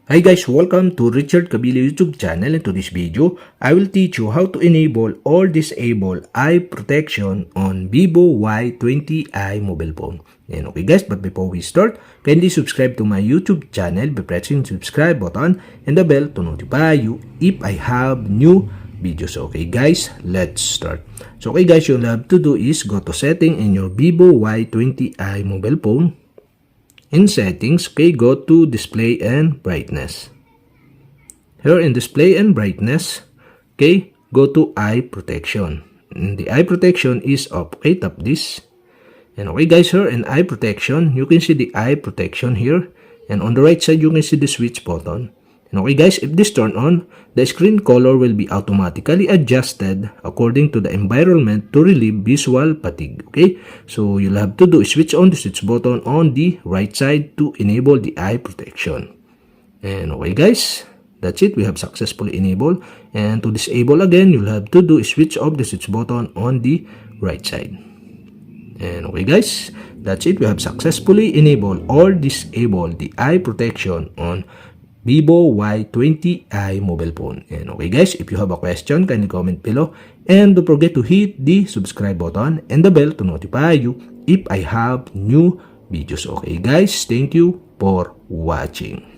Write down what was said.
Hi guys, welcome to Richard Cabile YouTube channel. In today's video, I will teach you how to enable or disable eye protection on ViVO Y20i mobile phone. And okay guys, but before we start, kindly subscribe to my YouTube channel by pressing the subscribe button and the bell to notify you if I have new videos. Okay guys, let's start. So okay guys, you'll have to do is go to setting in your ViVO Y20i mobile phone. In settings, okay, go to display and brightness. Here in display and brightness, okay, go to eye protection. And the eye protection is off. Okay, tap this. And okay guys, here in eye protection, you can see the eye protection here. And on the right side, you can see the switch button. And okay guys, if this turn on, the screen color will be automatically adjusted according to the environment to relieve visual fatigue. Okay, so you'll have to do is switch on the switch button on the right side to enable the eye protection. And okay guys, that's it. We have successfully enabled. And to disable again, you'll have to do is switch off the switch button on the right side. And okay guys, that's it. We have successfully enabled or disabled the eye protection on ViVO Y20i mobile phone. And okay guys, if you have a question, kindly comment below. And don't forget to hit the subscribe button and the bell to notify you if I have new videos. Okay guys, thank you for watching.